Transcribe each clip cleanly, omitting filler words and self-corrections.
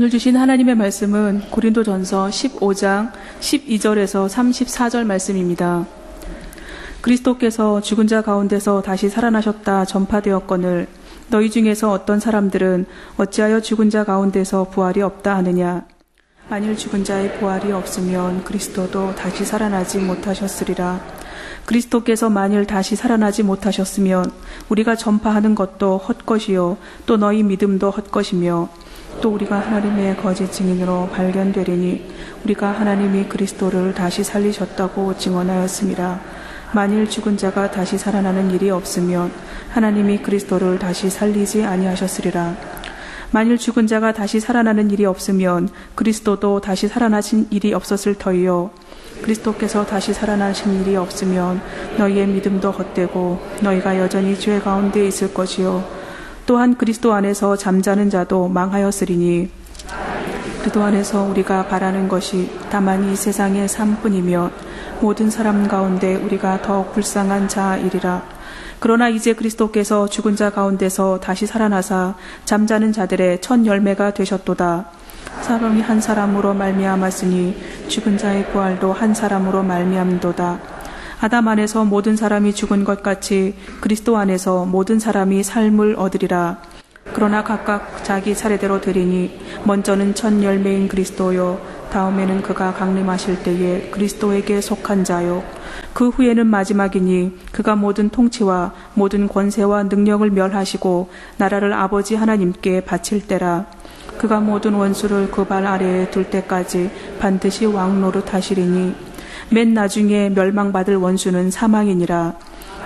오늘 주신 하나님의 말씀은 고린도전서 15장 12절에서 34절 말씀입니다. 그리스도께서 죽은 자 가운데서 다시 살아나셨다 전파되었거늘 너희 중에서 어떤 사람들은 어찌하여 죽은 자 가운데서 부활이 없다 하느냐. 만일 죽은 자의 부활이 없으면 그리스도도 다시 살아나지 못하셨으리라. 그리스도께서 만일 다시 살아나지 못하셨으면 우리가 전파하는 것도 헛것이요 또 너희 믿음도 헛것이며 또 우리가 하나님의 거짓 증인으로 발견되리니 우리가 하나님이 그리스도를 다시 살리셨다고 증언하였습니다. 만일 죽은 자가 다시 살아나는 일이 없으면 하나님이 그리스도를 다시 살리지 아니하셨으리라. 만일 죽은 자가 다시 살아나는 일이 없으면 그리스도도 다시 살아나신 일이 없었을 터이요 그리스도께서 다시 살아나신 일이 없으면 너희의 믿음도 헛되고 너희가 여전히 죄 가운데 있을 것이요 또한 그리스도 안에서 잠자는 자도 망하였으리니 그리스도 안에서 우리가 바라는 것이 다만 이 세상의 삶뿐이며 모든 사람 가운데 우리가 더욱 불쌍한 자이리라. 그러나 이제 그리스도께서 죽은 자 가운데서 다시 살아나사 잠자는 자들의 첫 열매가 되셨도다. 사람이 한 사람으로 말미암았으니 죽은 자의 부활도 한 사람으로 말미암도다. 아담 안에서 모든 사람이 죽은 것 같이 그리스도 안에서 모든 사람이 삶을 얻으리라. 그러나 각각 자기 차례대로 드리니 먼저는 첫 열매인 그리스도요 다음에는 그가 강림하실 때에 그리스도에게 속한 자요 그 후에는 마지막이니 그가 모든 통치와 모든 권세와 능력을 멸하시고 나라를 아버지 하나님께 바칠 때라. 그가 모든 원수를 그 발 아래에 둘 때까지 반드시 왕노릇 하시리니 맨 나중에 멸망받을 원수는 사망이니라.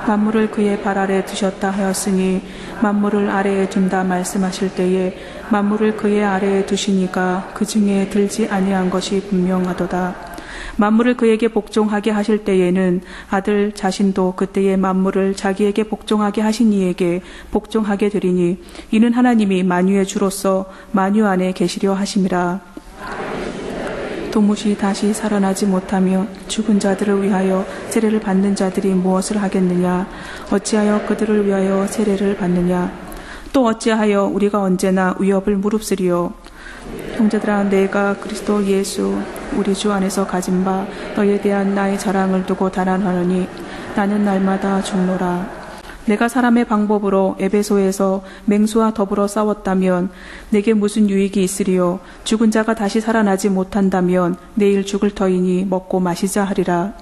만물을 그의 발 아래에 두셨다 하였으니 만물을 아래에 둔다 말씀하실 때에 만물을 그의 아래에 두시니까 그 중에 들지 아니한 것이 분명하도다. 만물을 그에게 복종하게 하실 때에는 아들 자신도 그때의 만물을 자기에게 복종하게 하신 이에게 복종하게 되리니 이는 하나님이 만유의 주로서 만유 안에 계시려 하심이라. 도무지 다시 살아나지 못하며 죽은 자들을 위하여 세례를 받는 자들이 무엇을 하겠느냐. 어찌하여 그들을 위하여 세례를 받느냐. 또 어찌하여 우리가 언제나 위협을 무릅쓰리요. 형제들아 내가 그리스도 예수 우리 주 안에서 가진 바 너희에 대한 나의 자랑을 두고 단언하노니 나는 날마다 죽노라. 내가 사람의 방법으로 에베소에서 맹수와 더불어 싸웠다면 내게 무슨 유익이 있으리요. 죽은 자가 다시 살아나지 못한다면 내일 죽을 터이니 먹고 마시자 하리라.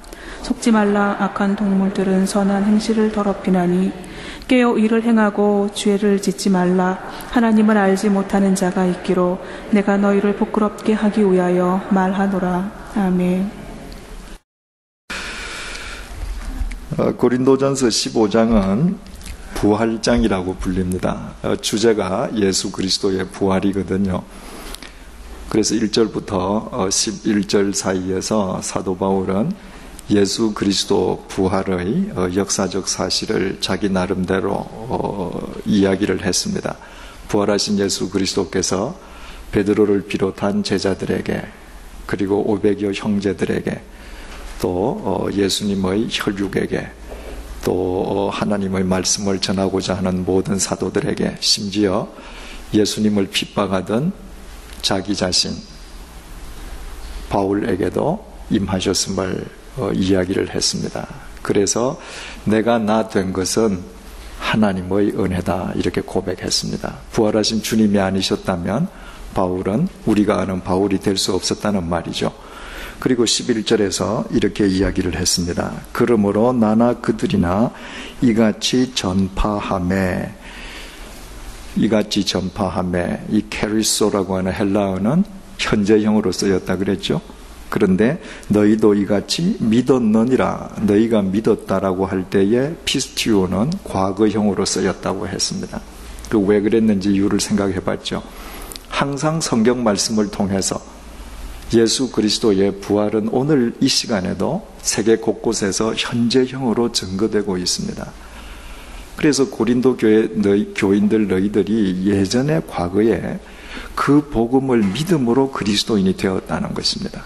속지 말라. 악한 동물들은 선한 행실을 더럽히나니 깨어 의를 행하고 죄를 짓지 말라. 하나님을 알지 못하는 자가 있기로 내가 너희를 부끄럽게 하기 위하여 말하노라. 아멘. 고린도전서 15장은 부활장이라고 불립니다. 주제가 예수 그리스도의 부활이거든요. 그래서 1절부터 11절 사이에서 사도 바울은 예수 그리스도 부활의 역사적 사실을 자기 나름대로 이야기를 했습니다. 부활하신 예수 그리스도께서 베드로를 비롯한 제자들에게 그리고 500여 형제들에게 또 예수님의 혈육에게 또 하나님의 말씀을 전하고자 하는 모든 사도들에게 심지어 예수님을 핍박하던 자기 자신 바울에게도 임하셨음을 이야기를 했습니다. 그래서 내가 나 된 것은 하나님의 은혜다 이렇게 고백했습니다. 부활하신 주님이 아니셨다면 바울은 우리가 아는 바울이 될 수 없었다는 말이죠. 그리고 11절에서 이렇게 이야기를 했습니다. 그러므로 나나 그들이나 이같이 전파하매 이 캐리소라고 하는 헬라어는 현재형으로 쓰였다 그랬죠. 그런데 너희도 이같이 믿었느니라. 너희가 믿었다라고 할 때에 피스티오는 과거형으로 쓰였다고 했습니다. 왜 그랬는지 이유를 생각해 봤죠. 항상 성경 말씀을 통해서 예수 그리스도의 부활은 오늘 이 시간에도 세계 곳곳에서 현재형으로 증거되고 있습니다. 그래서 고린도 교회 교인들 너희들이 예전에 과거에 그 복음을 믿음으로 그리스도인이 되었다는 것입니다.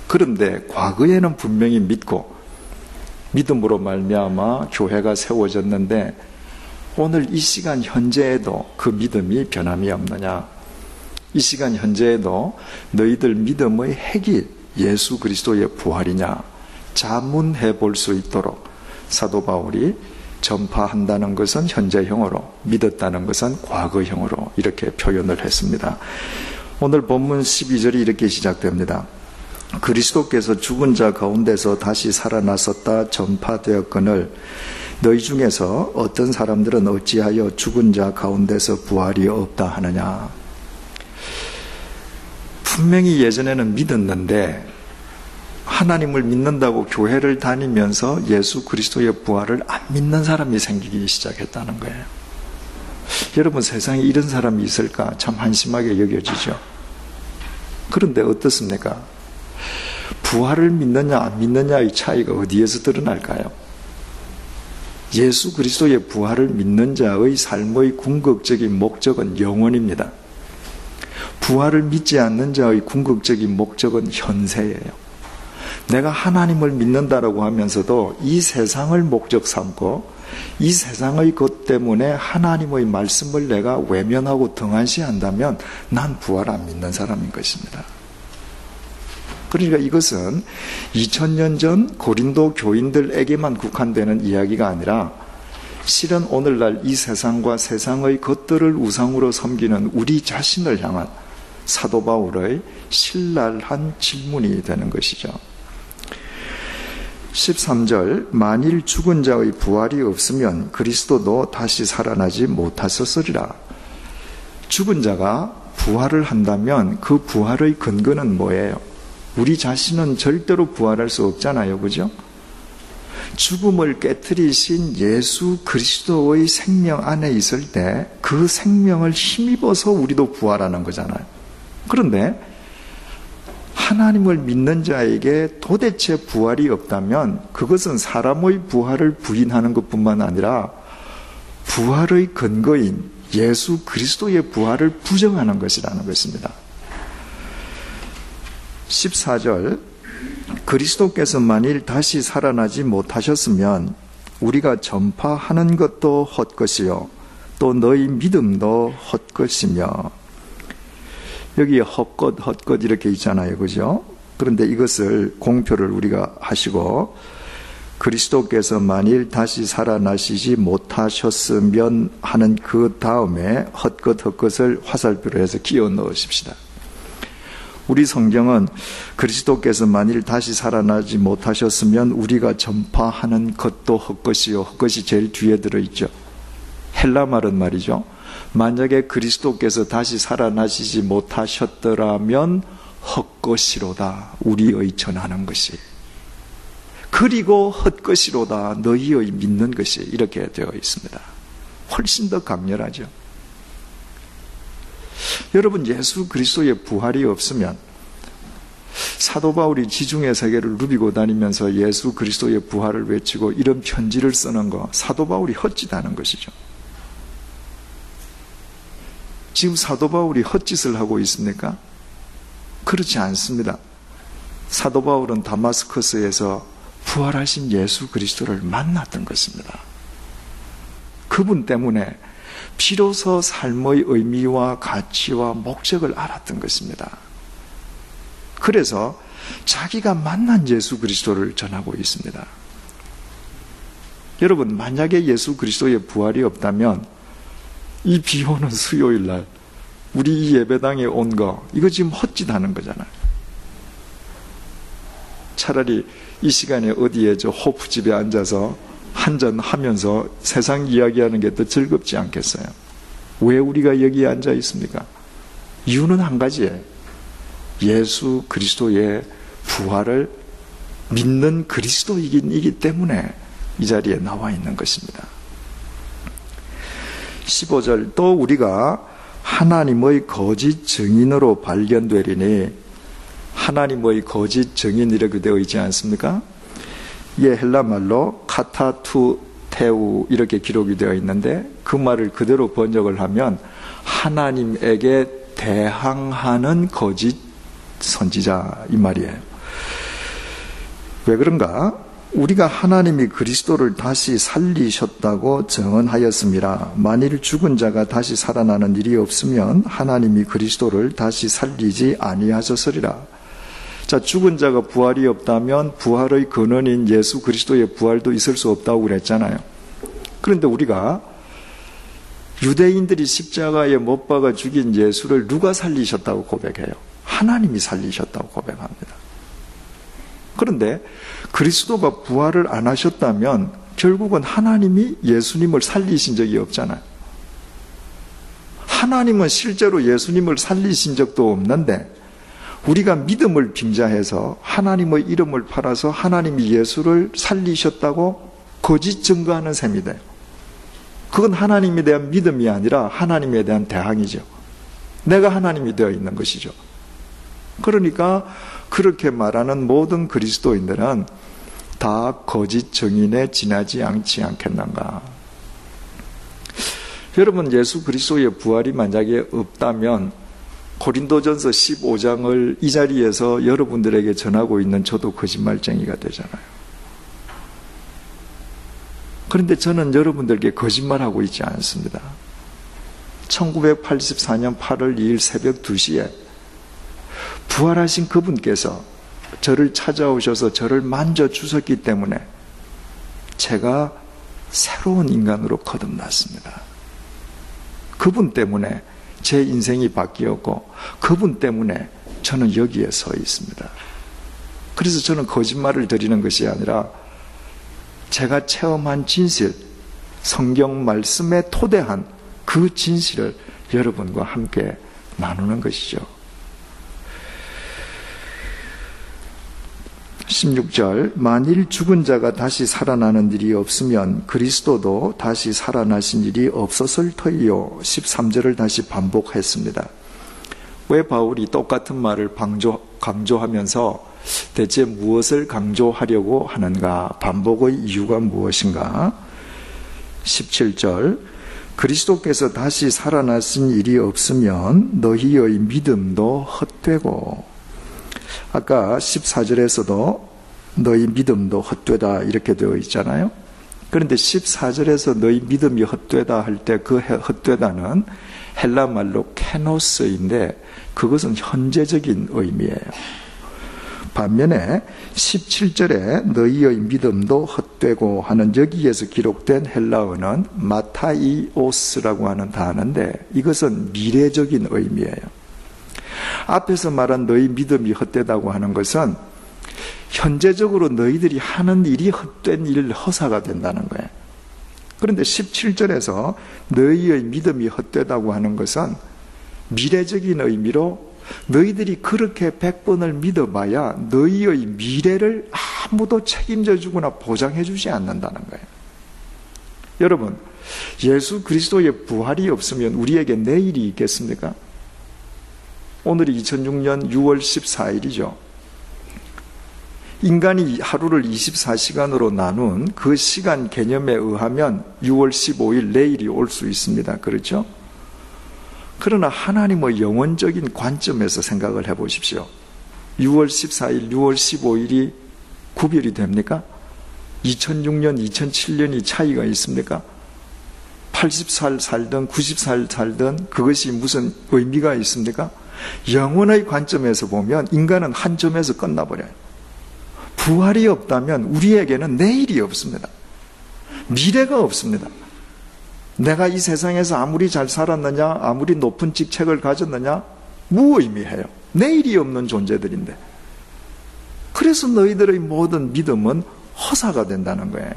그런데 과거에는 분명히 믿고 믿음으로 말미암아 교회가 세워졌는데 오늘 이 시간 현재에도 그 믿음이 변함이 없느냐? 이 시간 현재에도 너희들 믿음의 핵이 예수 그리스도의 부활이냐 자문해 볼 수 있도록 사도 바울이 전파한다는 것은 현재형으로, 믿었다는 것은 과거형으로 이렇게 표현을 했습니다. 오늘 본문 12절이 이렇게 시작됩니다. 그리스도께서 죽은 자 가운데서 다시 살아나셨다 전파되었거늘 너희 중에서 어떤 사람들은 어찌하여 죽은 자 가운데서 부활이 없다 하느냐. 분명히 예전에는 믿었는데 하나님을 믿는다고 교회를 다니면서 예수 그리스도의 부활을 안 믿는 사람이 생기기 시작했다는 거예요. 여러분, 세상에 이런 사람이 있을까 참 한심하게 여겨지죠. 그런데 어떻습니까? 부활을 믿느냐 안 믿느냐의 차이가 어디에서 드러날까요? 예수 그리스도의 부활을 믿는 자의 삶의 궁극적인 목적은 영원입니다. 부활을 믿지 않는 자의 궁극적인 목적은 현세예요. 내가 하나님을 믿는다라고 하면서도 이 세상을 목적 삼고 이 세상의 것 때문에 하나님의 말씀을 내가 외면하고 등한시한다면 난 부활 안 믿는 사람인 것입니다. 그러니까 이것은 2000년 전 고린도 교인들에게만 국한되는 이야기가 아니라 실은 오늘날 이 세상과 세상의 것들을 우상으로 섬기는 우리 자신을 향한 사도 바울의 신랄한 질문이 되는 것이죠. 13절 만일 죽은 자의 부활이 없으면 그리스도도 다시 살아나지 못하셨으리라. 죽은 자가 부활을 한다면 그 부활의 근거는 뭐예요? 우리 자신은 절대로 부활할 수 없잖아요. 그죠? 죽음을 깨트리신 예수 그리스도의 생명 안에 있을 때 그 생명을 힘입어서 우리도 부활하는 거잖아요. 그런데 하나님을 믿는 자에게 도대체 부활이 없다면 그것은 사람의 부활을 부인하는 것뿐만 아니라 부활의 근거인 예수 그리스도의 부활을 부정하는 것이라는 것입니다. 14절 그리스도께서 만일 다시 살아나지 못하셨으면 우리가 전파하는 것도 헛것이요 또 너희 믿음도 헛것이며. 여기 헛것 이렇게 있잖아요. 그죠? 그런데 이것을 공표를 우리가 하시고 그리스도께서 만일 다시 살아나시지 못하셨으면 하는 그 다음에 헛것을 화살표로 해서 끼워 넣으십시다. 우리 성경은 그리스도께서 만일 다시 살아나지 못하셨으면 우리가 전파하는 것도 헛것이요. 헛것이 제일 뒤에 들어있죠. 헬라 말은 말이죠. 만약에 그리스도께서 다시 살아나시지 못하셨더라면 헛것이로다. 우리의 전하는 것이. 그리고 헛것이로다. 너희의 믿는 것이. 이렇게 되어 있습니다. 훨씬 더 강렬하죠. 여러분, 예수 그리스도의 부활이 없으면 사도 바울이 지중해 세계를 누비고 다니면서 예수 그리스도의 부활을 외치고 이런 편지를 쓰는 거 사도 바울이 헛짓하는 것이죠. 지금 사도 바울이 헛짓을 하고 있습니까? 그렇지 않습니다. 사도 바울은 다마스커스에서 부활하신 예수 그리스도를 만났던 것입니다. 그분 때문에 비로소 삶의 의미와 가치와 목적을 알았던 것입니다. 그래서 자기가 만난 예수 그리스도를 전하고 있습니다. 여러분, 만약에 예수 그리스도의 부활이 없다면 이 비 오는 수요일 날 우리 이 예배당에 온 거 이거 지금 헛짓하는 거잖아요. 차라리 이 시간에 어디에 저 호프집에 앉아서 한잔 하면서 세상 이야기하는 게 더 즐겁지 않겠어요? 왜 우리가 여기에 앉아 있습니까? 이유는 한 가지예요. 예수 그리스도의 부활을 믿는 그리스도이기 때문에 이 자리에 나와 있는 것입니다. 15절 또 우리가 하나님의 거짓 증인으로 발견되리니, 하나님의 거짓 증인이라고 되어 있지 않습니까? 이게 헬라 말로 카타투테우 이렇게 기록이 되어 있는데 그 말을 그대로 번역을 하면 하나님에게 대항하는 거짓 선지자 이 말이에요. 왜 그런가? 우리가 하나님이 그리스도를 다시 살리셨다고 증언하였습니다. 만일 죽은 자가 다시 살아나는 일이 없으면 하나님이 그리스도를 다시 살리지 아니하셨으리라. 자, 죽은 자가 부활이 없다면 부활의 근원인 예수 그리스도의 부활도 있을 수 없다고 그랬잖아요. 그런데 우리가 유대인들이 십자가에 못 박아 죽인 예수를 누가 살리셨다고 고백해요? 하나님이 살리셨다고 고백합니다. 그런데 그리스도가 부활을 안 하셨다면 결국은 하나님이 예수님을 살리신 적이 없잖아요. 하나님은 실제로 예수님을 살리신 적도 없는데 우리가 믿음을 빙자해서 하나님의 이름을 팔아서 하나님이 예수를 살리셨다고 거짓 증거하는 셈이 돼요. 그건 하나님에 대한 믿음이 아니라 하나님에 대한 대항이죠. 내가 하나님이 되어 있는 것이죠. 그러니까 그렇게 말하는 모든 그리스도인들은 다 거짓 증인에 지나지 않겠는가. 여러분, 예수 그리스도의 부활이 만약에 없다면 고린도전서 15장을 이 자리에서 여러분들에게 전하고 있는 저도 거짓말쟁이가 되잖아요. 그런데 저는 여러분들에게 거짓말하고 있지 않습니다. 1984년 8월 2일 새벽 2시에 부활하신 그분께서 저를 찾아오셔서 저를 만져주셨기 때문에 제가 새로운 인간으로 거듭났습니다. 그분 때문에 제 인생이 바뀌었고 그분 때문에 저는 여기에 서 있습니다. 그래서 저는 거짓말을 드리는 것이 아니라 제가 체험한 진실, 성경 말씀에 토대한 그 진실을 여러분과 함께 나누는 것이죠. 16절, 만일 죽은 자가 다시 살아나는 일이 없으면 그리스도도 다시 살아나신 일이 없었을 터이요. 13절을 다시 반복했습니다. 왜 바울이 똑같은 말을 강조하면서 대체 무엇을 강조하려고 하는가? 반복의 이유가 무엇인가? 17절, 그리스도께서 다시 살아나신 일이 없으면 너희의 믿음도 헛되고, 아까 14절에서도 너희 믿음도 헛되다 이렇게 되어 있잖아요. 그런데 14절에서 너희 믿음이 헛되다 할 때 그 헛되다는 헬라 말로 케노스인데 그것은 현재적인 의미예요. 반면에 17절에 너희의 믿음도 헛되고 하는 여기에서 기록된 헬라어는 마타이오스라고 하는 단어인데 이것은 미래적인 의미예요. 앞에서 말한 너희 믿음이 헛되다고 하는 것은 현재적으로 너희들이 하는 일이 헛된 일, 허사가 된다는 거예요. 그런데 17절에서 너희의 믿음이 헛되다고 하는 것은 미래적인 의미로 너희들이 그렇게 100번을 믿어봐야 너희의 미래를 아무도 책임져 주거나 보장해 주지 않는다는 거예요. 여러분, 예수 그리스도의 부활이 없으면 우리에게 내일이 있겠습니까? 오늘이 2006년 6월 14일이죠. 인간이 하루를 24시간으로 나눈 그 시간 개념에 의하면 6월 15일 내일이 올 수 있습니다. 그렇죠? 그러나 하나님의 영원적인 관점에서 생각을 해보십시오. 6월 14일, 6월 15일이 구별이 됩니까? 2006년, 2007년이 차이가 있습니까? 80살 살든 90살 살든 그것이 무슨 의미가 있습니까? 영원의 관점에서 보면 인간은 한 점에서 끝나버려요. 부활이 없다면 우리에게는 내일이 없습니다. 미래가 없습니다. 내가 이 세상에서 아무리 잘 살았느냐, 아무리 높은 직책을 가졌느냐, 무의미해요. 내일이 없는 존재들인데. 그래서 너희들의 모든 믿음은 허사가 된다는 거예요.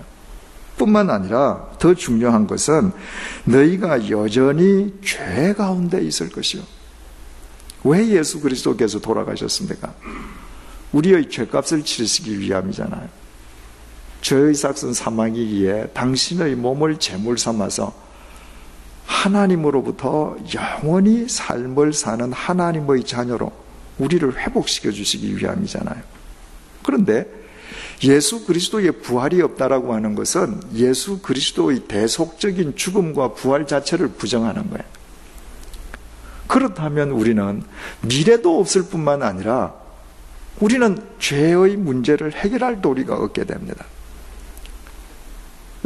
뿐만 아니라 더 중요한 것은 너희가 여전히 죄 가운데 있을 것이요. 왜 예수 그리스도께서 돌아가셨습니까? 우리의 죄값을 치르시기 위함이잖아요. 죄의 삭은 사망이기에 당신의 몸을 제물 삼아서 하나님으로부터 영원히 삶을 사는 하나님의 자녀로 우리를 회복시켜 주시기 위함이잖아요. 그런데 예수 그리스도의 부활이 없다라고 하는 것은 예수 그리스도의 대속적인 죽음과 부활 자체를 부정하는 거예요. 그렇다면 우리는 미래도 없을 뿐만 아니라 우리는 죄의 문제를 해결할 도리가 없게 됩니다.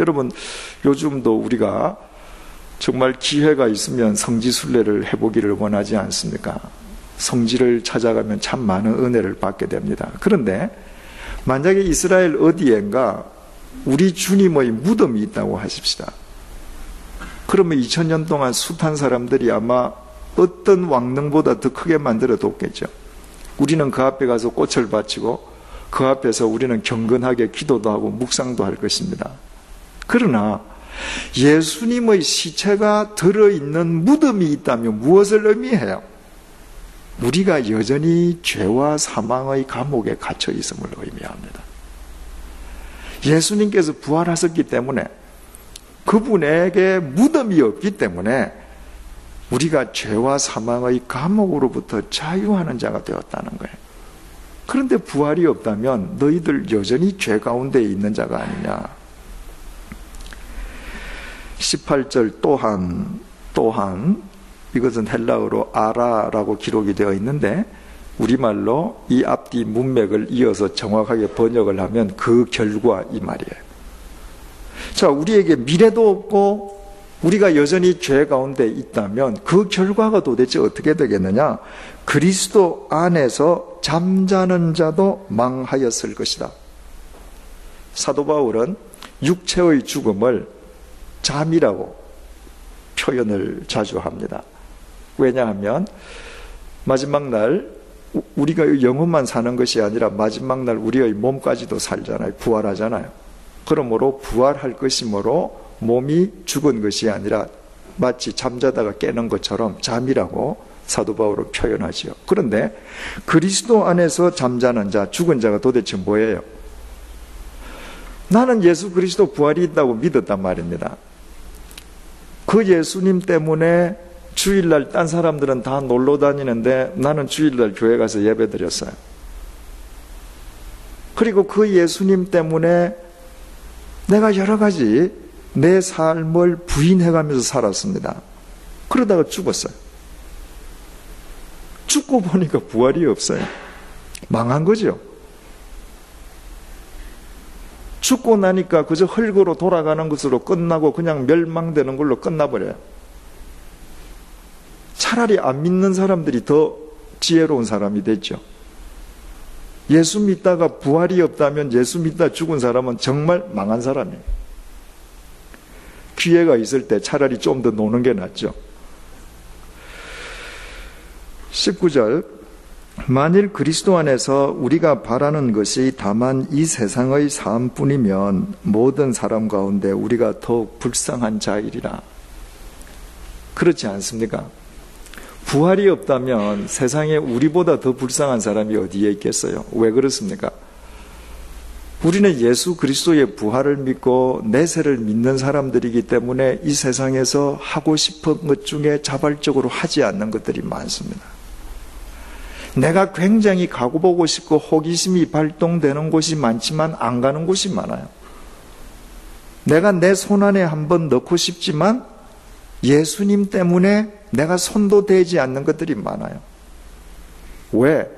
여러분, 요즘도 우리가 정말 기회가 있으면 성지순례를 해보기를 원하지 않습니까? 성지를 찾아가면 참 많은 은혜를 받게 됩니다. 그런데 만약에 이스라엘 어디엔가 우리 주님의 무덤이 있다고 하십시다. 그러면 2000년 동안 숱한 사람들이 아마 어떤 왕릉보다 더 크게 만들어 뒀겠죠. 우리는 그 앞에 가서 꽃을 바치고 그 앞에서 우리는 경건하게 기도도 하고 묵상도 할 것입니다. 그러나 예수님의 시체가 들어있는 무덤이 있다면 무엇을 의미해요? 우리가 여전히 죄와 사망의 감옥에 갇혀 있음을 의미합니다. 예수님께서 부활하셨기 때문에 그분에게 무덤이 없기 때문에 우리가 죄와 사망의 감옥으로부터 자유하는 자가 되었다는 거예요. 그런데 부활이 없다면 너희들 여전히 죄 가운데 있는 자가 아니냐. 18절 또한 이것은 헬라어로 아라라고 기록이 되어 있는데 우리말로 이 앞뒤 문맥을 이어서 정확하게 번역을 하면 그 결과 이 말이에요. 자, 우리에게 미래도 없고 우리가 여전히 죄 가운데 있다면 그 결과가 도대체 어떻게 되겠느냐? 그리스도 안에서 잠자는 자도 망하였을 것이다. 사도 바울은 육체의 죽음을 잠이라고 표현을 자주 합니다. 왜냐하면 마지막 날 우리가 영혼만 사는 것이 아니라 마지막 날 우리의 몸까지도 살잖아요. 부활하잖아요. 그러므로 부활할 것이므로 몸이 죽은 것이 아니라 마치 잠자다가 깨는 것처럼 잠이라고 사도 바울은 표현하지요. 그런데 그리스도 안에서 잠자는 자, 죽은 자가 도대체 뭐예요? 나는 예수 그리스도 부활이 있다고 믿었단 말입니다. 그 예수님 때문에 주일날 딴 사람들은 다 놀러 다니는데 나는 주일날 교회 가서 예배 드렸어요. 그리고 그 예수님 때문에 내가 여러 가지 내 삶을 부인해가면서 살았습니다. 그러다가 죽었어요. 죽고 보니까 부활이 없어요. 망한 거죠. 죽고 나니까 그저 흙으로 돌아가는 것으로 끝나고 그냥 멸망되는 걸로 끝나버려요. 차라리 안 믿는 사람들이 더 지혜로운 사람이 됐죠. 예수 믿다가 부활이 없다면 예수 믿다 죽은 사람은 정말 망한 사람이에요. 기회가 있을 때 차라리 좀 더 노는 게 낫죠. 19절 만일 그리스도 안에서 우리가 바라는 것이 다만 이 세상의 삶뿐이면 모든 사람 가운데 우리가 더욱 불쌍한 자이리라. 그렇지 않습니까? 부활이 없다면 세상에 우리보다 더 불쌍한 사람이 어디에 있겠어요? 왜 그렇습니까? 우리는 예수 그리스도의 부활을 믿고 내세를 믿는 사람들이기 때문에 이 세상에서 하고 싶은 것 중에 자발적으로 하지 않는 것들이 많습니다. 내가 굉장히 가고 보고 싶고 호기심이 발동되는 곳이 많지만 안 가는 곳이 많아요. 내가 내 손 안에 한번 넣고 싶지만 예수님 때문에 내가 손도 대지 않는 것들이 많아요. 왜?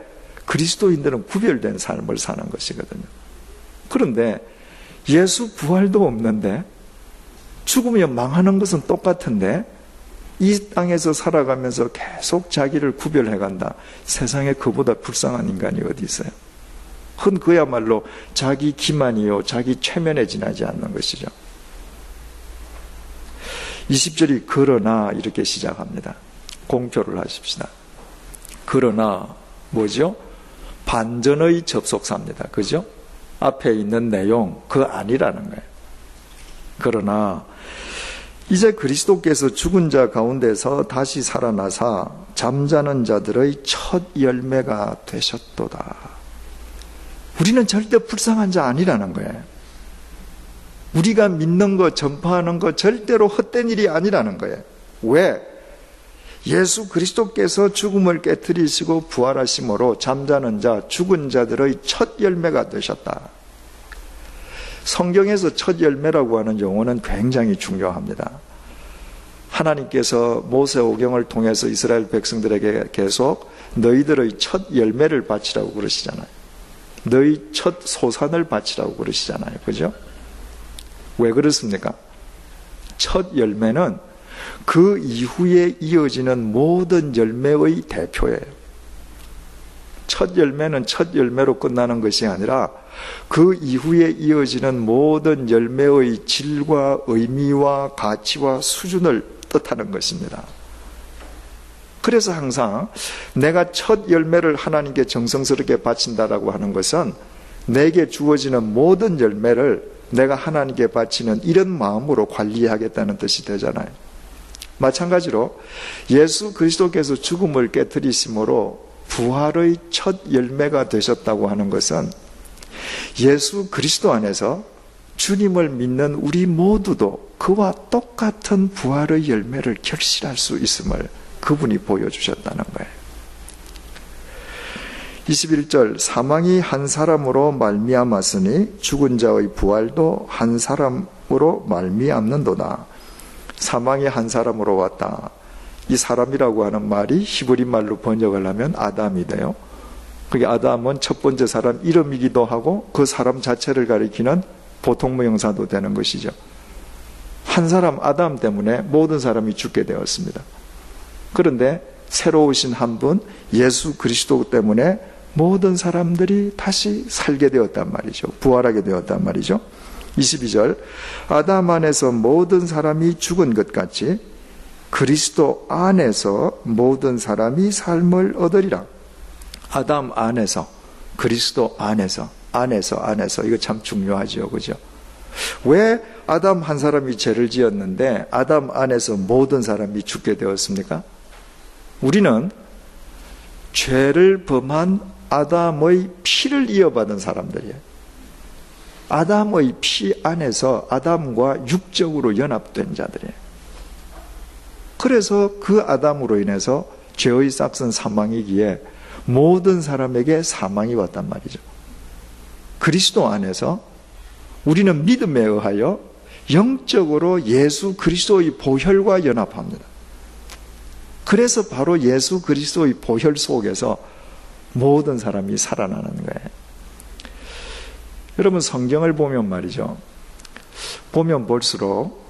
그리스도인들은 구별된 삶을 사는 것이거든요. 그런데 예수 부활도 없는데 죽으면 망하는 것은 똑같은데 이 땅에서 살아가면서 계속 자기를 구별해간다. 세상에 그보다 불쌍한 인간이 어디 있어요? 흔 그야말로 자기 기만이요 자기 최면에 지나지 않는 것이죠. 20절이 그러나 이렇게 시작합니다. 공표를 하십시다. 그러나 뭐죠? 반전의 접속사입니다. 그죠? 앞에 있는 내용 그 아니라는 거예요. 그러나 이제 그리스도께서 죽은 자 가운데서 다시 살아나사 잠자는 자들의 첫 열매가 되셨도다. 우리는 절대 불쌍한 자 아니라는 거예요. 우리가 믿는 것, 전파하는 것 절대로 헛된 일이 아니라는 거예요. 왜? 예수 그리스도께서 죽음을 깨트리시고 부활하심으로 잠자는 자, 죽은 자들의 첫 열매가 되셨다. 성경에서 첫 열매라고 하는 용어는 굉장히 중요합니다. 하나님께서 모세오경을 통해서 이스라엘 백성들에게 계속 너희들의 첫 열매를 바치라고 그러시잖아요. 너희 첫 소산을 바치라고 그러시잖아요. 그죠? 왜 그렇습니까? 첫 열매는 그 이후에 이어지는 모든 열매의 대표예요. 첫 열매는 첫 열매로 끝나는 것이 아니라 그 이후에 이어지는 모든 열매의 질과 의미와 가치와 수준을 뜻하는 것입니다. 그래서 항상 내가 첫 열매를 하나님께 정성스럽게 바친다라고 하는 것은 내게 주어지는 모든 열매를 내가 하나님께 바치는 이런 마음으로 관리하겠다는 뜻이 되잖아요. 마찬가지로 예수 그리스도께서 죽음을 깨뜨리심으로 부활의 첫 열매가 되셨다고 하는 것은 예수 그리스도 안에서 주님을 믿는 우리 모두도 그와 똑같은 부활의 열매를 결실할 수 있음을 그분이 보여주셨다는 거예요. 21절 사망이 한 사람으로 말미암았으니 죽은 자의 부활도 한 사람으로 말미암는도다. 사망이 한 사람으로 왔다. 이 사람이라고 하는 말이 히브리 말로 번역을 하면 아담이 돼요. 그게 아담은 첫 번째 사람 이름이기도 하고 그 사람 자체를 가리키는 보통명사도 되는 것이죠. 한 사람 아담 때문에 모든 사람이 죽게 되었습니다. 그런데 새로 오신 한 분 예수 그리스도 때문에 모든 사람들이 다시 살게 되었단 말이죠. 부활하게 되었단 말이죠. 22절 아담 안에서 모든 사람이 죽은 것 같이 그리스도 안에서 모든 사람이 삶을 얻으리라. 아담 안에서, 그리스도 안에서 이거 참 중요하죠. 그죠? 왜 아담 한 사람이 죄를 지었는데 아담 안에서 모든 사람이 죽게 되었습니까? 우리는 죄를 범한 아담의 피를 이어받은 사람들이에요. 아담의 피 안에서 아담과 육적으로 연합된 자들이에요. 그래서 그 아담으로 인해서 죄의 싹은 사망이기에 모든 사람에게 사망이 왔단 말이죠. 그리스도 안에서 우리는 믿음에 의하여 영적으로 예수 그리스도의 보혈과 연합합니다. 그래서 바로 예수 그리스도의 보혈 속에서 모든 사람이 살아나는 거예요. 여러분 성경을 보면 말이죠. 보면 볼수록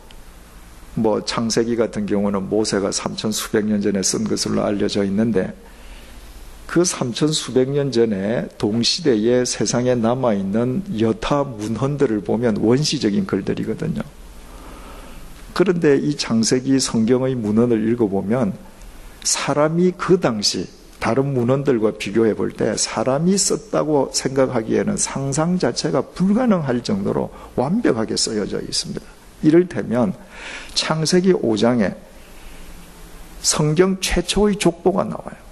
창세기 같은 경우는 모세가 3천 수백 년 전에 쓴 것으로 알려져 있는데 그 3천 수백 년 전에 동시대에 세상에 남아있는 여타 문헌들을 보면 원시적인 글들이거든요. 그런데 이 창세기 성경의 문헌을 읽어보면 사람이 그 당시 다른 문헌들과 비교해 볼 때 사람이 썼다고 생각하기에는 상상 자체가 불가능할 정도로 완벽하게 쓰여져 있습니다. 이를테면 창세기 5장에 성경 최초의 족보가 나와요.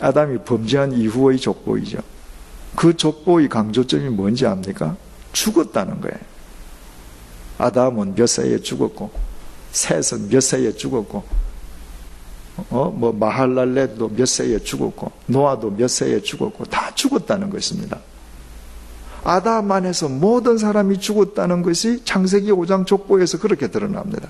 아담이 범죄한 이후의 족보이죠. 그 족보의 강조점이 뭔지 압니까? 죽었다는 거예요. 아담은 몇 세에 죽었고 셋은 몇 세에 죽었고 마할랄렛도 몇 세에 죽었고 노아도 몇 세에 죽었고 다 죽었다는 것입니다. 아담 안에서 모든 사람이 죽었다는 것이 창세기 5장 족보에서 그렇게 드러납니다.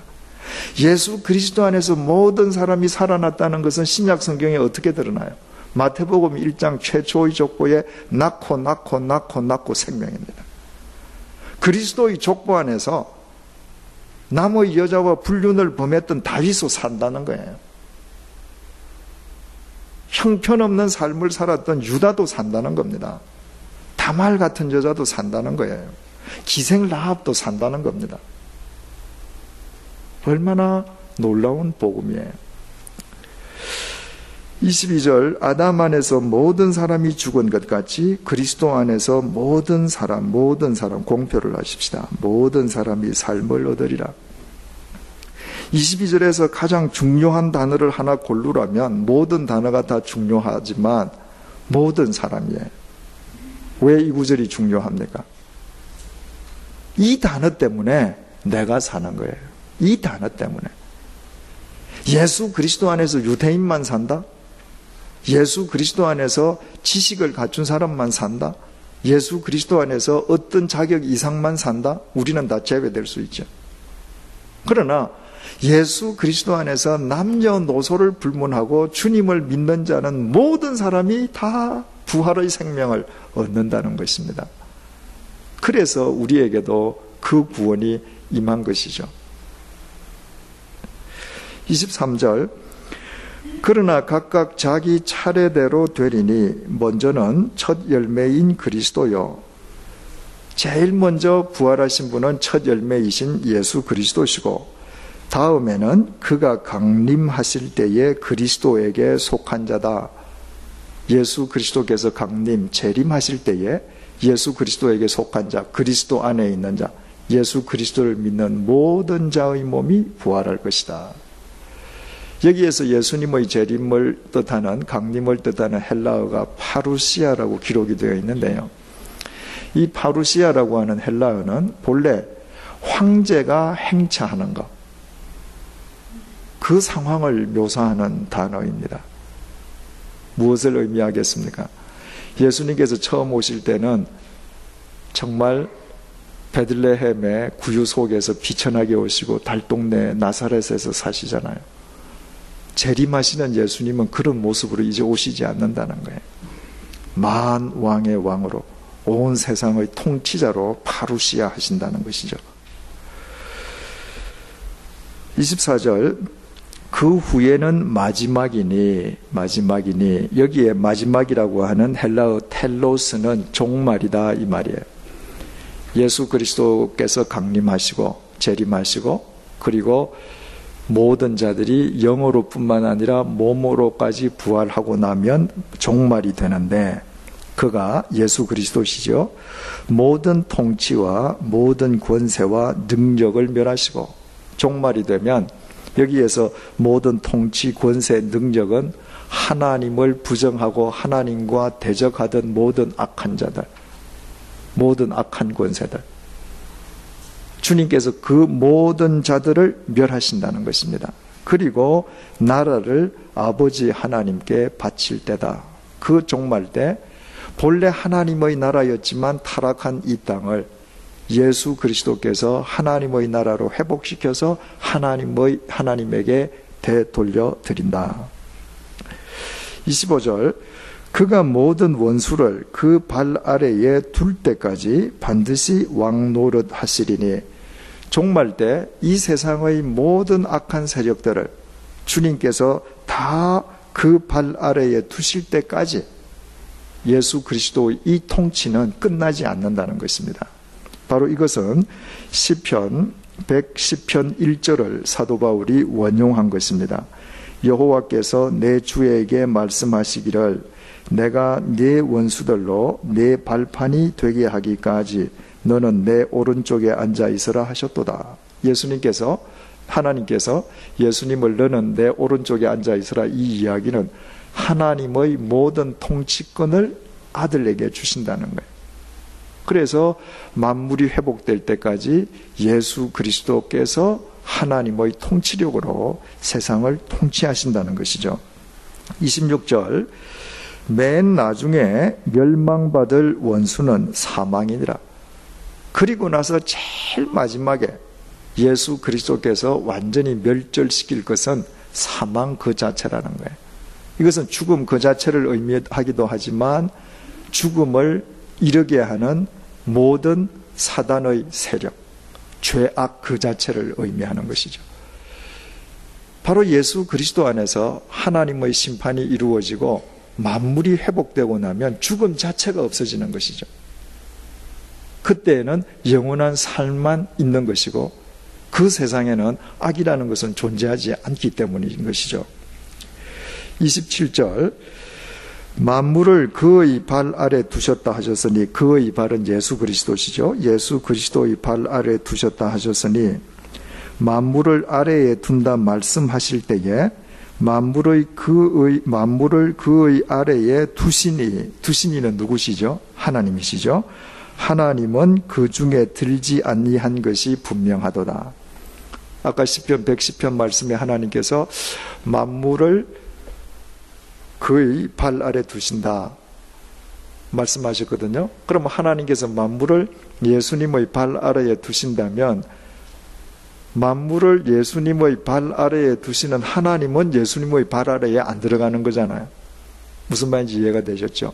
예수 그리스도 안에서 모든 사람이 살아났다는 것은 신약 성경에 어떻게 드러나요? 마태복음 1장 최초의 족보에 낳고 생명입니다. 그리스도의 족보 안에서 남의 여자와 불륜을 범했던 다윗도 산다는 거예요. 형편없는 삶을 살았던 유다도 산다는 겁니다. 다말 같은 여자도 산다는 거예요. 기생 라합도 산다는 겁니다. 얼마나 놀라운 복음이에요. 22절 아담 안에서 모든 사람이 죽은 것 같이 그리스도 안에서 모든 사람 공표를 하십시다. 모든 사람이 삶을 얻으리라. 22절에서 가장 중요한 단어를 하나 고르라면 모든 단어가 다 중요하지만 모든 사람이에요. 왜 이 구절이 중요합니까? 이 단어 때문에 내가 사는 거예요. 이 단어 때문에. 예수 그리스도 안에서 유대인만 산다? 예수 그리스도 안에서 지식을 갖춘 사람만 산다? 예수 그리스도 안에서 어떤 자격 이상만 산다? 우리는 다 제외될 수 있죠. 그러나 예수 그리스도 안에서 남녀노소를 불문하고 주님을 믿는 자는 모든 사람이 다 부활의 생명을 얻는다는 것입니다. 그래서 우리에게도 그 그 구원이 임한 것이죠. 23절 그러나 각각 자기 차례대로 되리니 먼저는 첫 열매인 그리스도요. 제일 먼저 부활하신 분은 첫 열매이신 예수 그리스도시고 다음에는 그가 강림하실 때에 그리스도에게 속한 자다. 예수 그리스도께서 강림, 재림하실 때에 예수 그리스도에게 속한 자, 그리스도 안에 있는 자, 예수 그리스도를 믿는 모든 자의 몸이 부활할 것이다. 여기에서 예수님의 재림을 뜻하는, 강림을 뜻하는 헬라어가 파루시아라고 기록이 되어 있는데요. 이 파루시아라고 하는 헬라어는 본래 황제가 행차하는 것, 그 상황을 묘사하는 단어입니다. 무엇을 의미하겠습니까? 예수님께서 처음 오실 때는 정말 베들레헴의 구유 속에서 비천하게 오시고 달동네 나사렛에서 사시잖아요. 재림하시는 예수님은 그런 모습으로 이제 오시지 않는다는 거예요. 만 왕의 왕으로 온 세상의 통치자로 파루시아 하신다는 것이죠. 24절 그 후에는 마지막이니 여기에 마지막이라고 하는 헬라어 텔로스는 종말이다 이 말이에요. 예수 그리스도께서 강림하시고 재림하시고 그리고 모든 자들이 영으로뿐만 아니라 몸으로까지 부활하고 나면 종말이 되는데 그가 예수 그리스도시죠. 모든 통치와 모든 권세와 능력을 멸하시고 종말이 되면 여기에서 모든 통치, 권세, 능력은 하나님을 부정하고 하나님과 대적하던 모든 악한 자들, 모든 악한 권세들, 주님께서 그 모든 자들을 멸하신다는 것입니다. 그리고 나라를 아버지 하나님께 바칠 때다. 그 종말 때 본래 하나님의 나라였지만 타락한 이 땅을 예수 그리스도께서 하나님의 나라로 회복시켜서 하나님에게 되돌려 드린다. 25절 그가 모든 원수를 그 발 아래에 둘 때까지 반드시 왕 노릇 하시리니 종말 때 이 세상의 모든 악한 세력들을 주님께서 다 그 발 아래에 두실 때까지 예수 그리스도의 이 통치는 끝나지 않는다는 것입니다. 바로 이것은 시편 110편 1절을 사도 바울이 원용한 것입니다. 여호와께서 내 주에게 말씀하시기를 내가 네 원수들로 네 발판이 되게 하기까지 너는 내 오른쪽에 앉아 있으라 하셨도다. 하나님께서 예수님을 너는 내 오른쪽에 앉아 있으라 이 이야기는 하나님의 모든 통치권을 아들에게 주신다는 거예요. 그래서 만물이 회복될 때까지 예수 그리스도께서 하나님의 통치력으로 세상을 통치하신다는 것이죠. 26절 맨 나중에 멸망받을 원수는 사망이니라. 그리고 나서 제일 마지막에 예수 그리스도께서 완전히 멸절시킬 것은 사망 그 자체라는 거예요. 이것은 죽음 그 자체를 의미하기도 하지만 죽음을 이르게 하는 모든 사단의 세력, 죄악 그 자체를 의미하는 것이죠. 바로 예수 그리스도 안에서 하나님의 심판이 이루어지고 만물이 회복되고 나면 죽음 자체가 없어지는 것이죠. 그때에는 영원한 삶만 있는 것이고 그 세상에는 악이라는 것은 존재하지 않기 때문인 것이죠. 27절 만물을 그의 발 아래 두셨다 하셨으니 그의 발은 예수 그리스도시죠. 예수 그리스도의 발 아래 두셨다 하셨으니 만물을 아래에 둔다 말씀하실 때에 만물을 그의 아래에 두시니는 누구시죠? 하나님이시죠. 하나님은 그 중에 들지 아니한 것이 분명하도다. 아까 시편 110편 말씀에 하나님께서 만물을 그의 발 아래 두신다 말씀하셨거든요. 그럼 하나님께서 만물을 예수님의 발 아래에 두신다면 만물을 예수님의 발 아래에 두시는 하나님은 예수님의 발 아래에 안 들어가는 거잖아요. 무슨 말인지 이해가 되셨죠?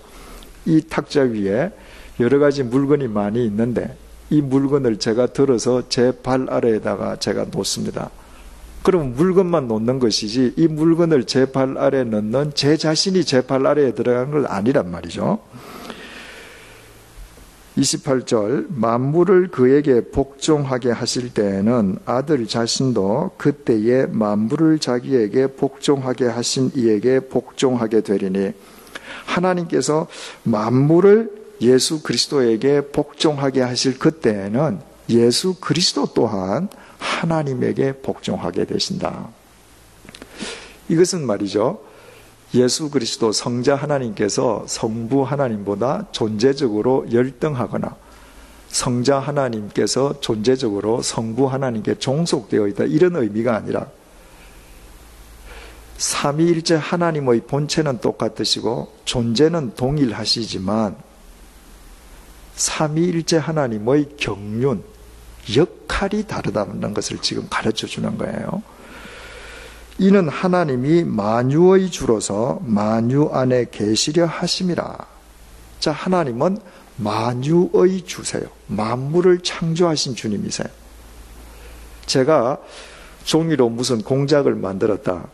이 탁자 위에 여러 가지 물건이 많이 있는데 이 물건을 제가 들어서 제 발 아래에다가 제가 놓습니다. 그럼 물건만 놓는 것이지 이 물건을 제 발 아래에 넣는 제 자신이 제 발 아래에 들어가는 건 아니란 말이죠. 28절 만물을 그에게 복종하게 하실 때에는 아들 자신도 그때에 만물을 자기에게 복종하게 하신 이에게 복종하게 되리니 하나님께서 만물을 예수 그리스도에게 복종하게 하실 그때에는 예수 그리스도 또한 하나님에게 복종하게 되신다. 이것은 말이죠, 예수 그리스도 성자 하나님께서 성부 하나님보다 존재적으로 열등하거나 성자 하나님께서 존재적으로 성부 하나님께 종속되어 있다, 이런 의미가 아니라 삼위일체 하나님의 본체는 똑같으시고 존재는 동일하시지만 삼위일체 하나님의 경륜, 역할이 다르다는 것을 지금 가르쳐 주는 거예요. 이는 하나님이 만유의 주로서 만유 안에 계시려 하심이라. 자, 하나님은 만유의 주세요. 만물을 창조하신 주님이세요. 제가 종이로 무슨 공작을 만들었다.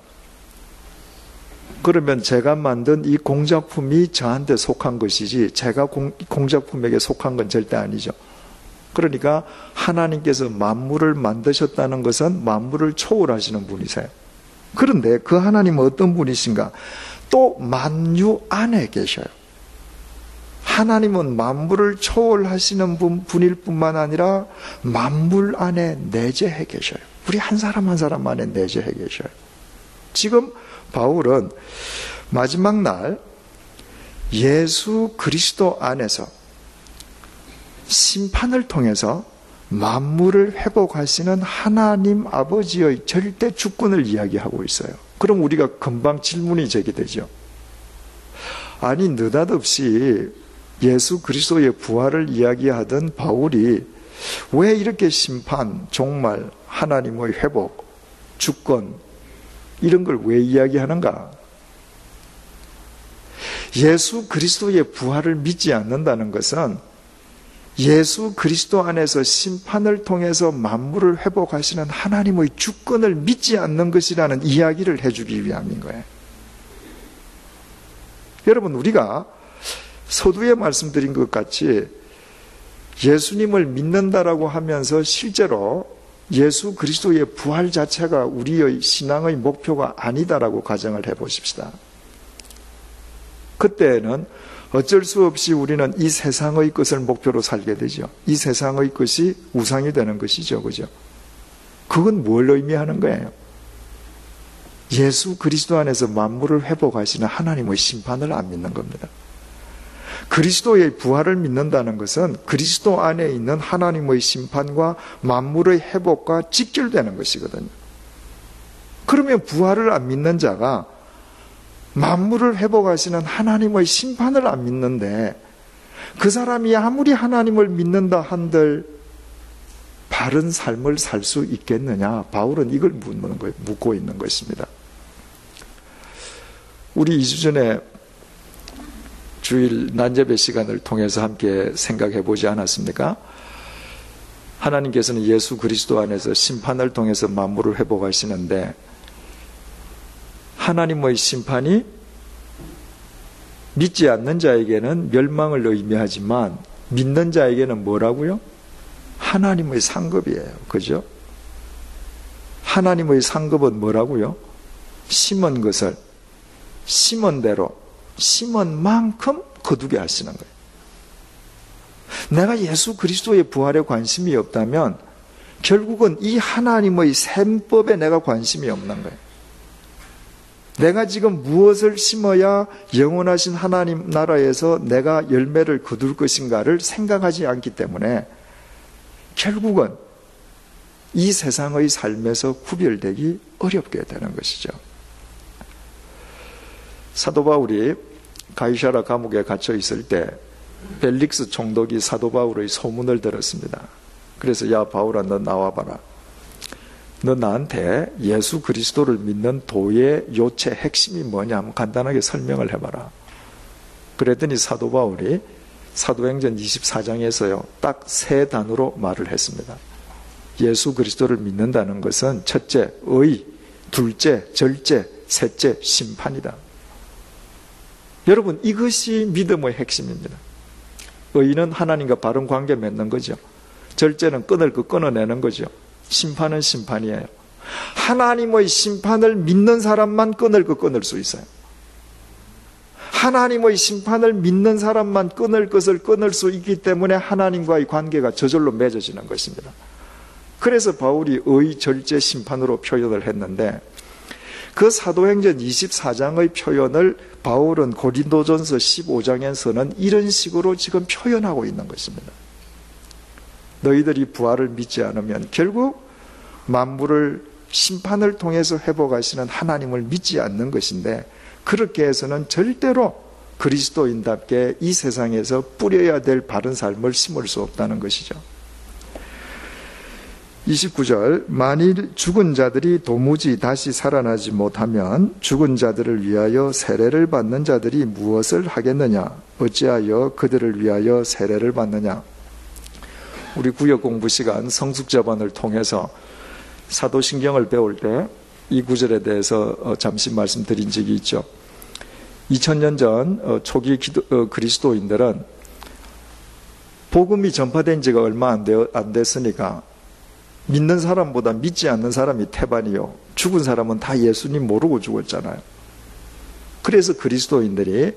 그러면 제가 만든 이 공작품이 저한테 속한 것이지 제가 공작품에게 속한 건 절대 아니죠. 그러니까 하나님께서 만물을 만드셨다는 것은 만물을 초월하시는 분이세요. 그런데 그 하나님은 어떤 분이신가? 또 만유 안에 계셔요. 하나님은 만물을 초월하시는 분일 뿐만 아니라 만물 안에 내재해 계셔요. 우리 한 사람 한 사람 안에 내재해 계셔요. 지금 바울은 마지막 날 예수 그리스도 안에서 심판을 통해서 만물을 회복하시는 하나님 아버지의 절대 주권을 이야기하고 있어요. 그럼 우리가 금방 질문이 제기되죠. 아니, 느닷없이 예수 그리스도의 부활을 이야기하던 바울이 왜 이렇게 심판, 종말, 하나님의 회복, 주권 이런 걸 왜 이야기하는가? 예수 그리스도의 부활을 믿지 않는다는 것은 예수 그리스도 안에서 심판을 통해서 만물을 회복하시는 하나님의 주권을 믿지 않는 것이라는 이야기를 해주기 위함인 거예요. 여러분, 우리가 서두에 말씀드린 것 같이 예수님을 믿는다라고 하면서 실제로 예수 그리스도의 부활 자체가 우리의 신앙의 목표가 아니다라고 가정을 해보십시다. 그때는 어쩔 수 없이 우리는 이 세상의 것을 목표로 살게 되죠. 이 세상의 것이 우상이 되는 것이죠. 그죠? 그건 뭘 의미하는 거예요? 예수 그리스도 안에서 만물을 회복하시는 하나님의 심판을 안 믿는 겁니다. 그리스도의 부활을 믿는다는 것은 그리스도 안에 있는 하나님의 심판과 만물의 회복과 직결되는 것이거든요. 그러면 부활을 안 믿는 자가 만물을 회복하시는 하나님의 심판을 안 믿는데 그 사람이 아무리 하나님을 믿는다 한들 바른 삶을 살 수 있겠느냐? 바울은 이걸 묻고 있는 것입니다. 우리 2주 전에 주일 난제배 시간을 통해서 함께 생각해 보지 않았습니까? 하나님께서는 예수 그리스도 안에서 심판을 통해서 만물을 회복하시는데 하나님의 심판이 믿지 않는 자에게는 멸망을 의미하지만 믿는 자에게는 뭐라고요? 하나님의 상급이에요. 그죠? 하나님의 상급은 뭐라고요? 심은 것을 심은 대로 심은 만큼 거두게 하시는 거예요. 내가 예수 그리스도의 부활에 관심이 없다면 결국은 이 하나님의 셈법에 내가 관심이 없는 거예요. 내가 지금 무엇을 심어야 영원하신 하나님 나라에서 내가 열매를 거둘 것인가를 생각하지 않기 때문에 결국은 이 세상의 삶에서 구별되기 어렵게 되는 것이죠. 사도 바울이 가이사랴 감옥에 갇혀 있을 때 벨릭스 총독이 사도 바울의 소문을 들었습니다. 그래서 야 바울아, 너 나와봐라. 너 나한테 예수 그리스도를 믿는 도의 요체 핵심이 뭐냐 한번 간단하게 설명을 해봐라. 그랬더니 사도 바울이 사도행전 24장에서요, 딱 세 단어로 말을 했습니다. 예수 그리스도를 믿는다는 것은 첫째, 의, 둘째, 절제, 셋째, 심판이다. 여러분, 이것이 믿음의 핵심입니다. 의는 하나님과 바른 관계 맺는 거죠. 절제는 끊을 거 끊어내는 거죠. 심판은 심판이에요. 하나님의 심판을 믿는 사람만 끊을 거 끊을 수 있어요. 하나님의 심판을 믿는 사람만 끊을 것을 끊을 수 있기 때문에 하나님과의 관계가 저절로 맺어지는 것입니다. 그래서 바울이 의, 절제, 심판으로 표현을 했는데, 그 사도행전 24장의 표현을 바울은 고린도전서 15장에서는 이런 식으로 지금 표현하고 있는 것입니다. 너희들이 부활을 믿지 않으면 결국 만물을 심판을 통해서 회복하시는 하나님을 믿지 않는 것인데, 그렇게 해서는 절대로 그리스도인답게 이 세상에서 뿌려야 될 바른 삶을 심을 수 없다는 것이죠. 29절, 만일 죽은 자들이 도무지 다시 살아나지 못하면 죽은 자들을 위하여 세례를 받는 자들이 무엇을 하겠느냐? 어찌하여 그들을 위하여 세례를 받느냐? 우리 구역 공부 시간 성숙자반을 통해서 사도신경을 배울 때 이 구절에 대해서 잠시 말씀드린 적이 있죠. 2000년 전 초기 그리스도인들은 복음이 전파된 지가 얼마 안 됐으니까 믿는 사람보다 믿지 않는 사람이 태반이요, 죽은 사람은 다 예수님 모르고 죽었잖아요. 그래서 그리스도인들이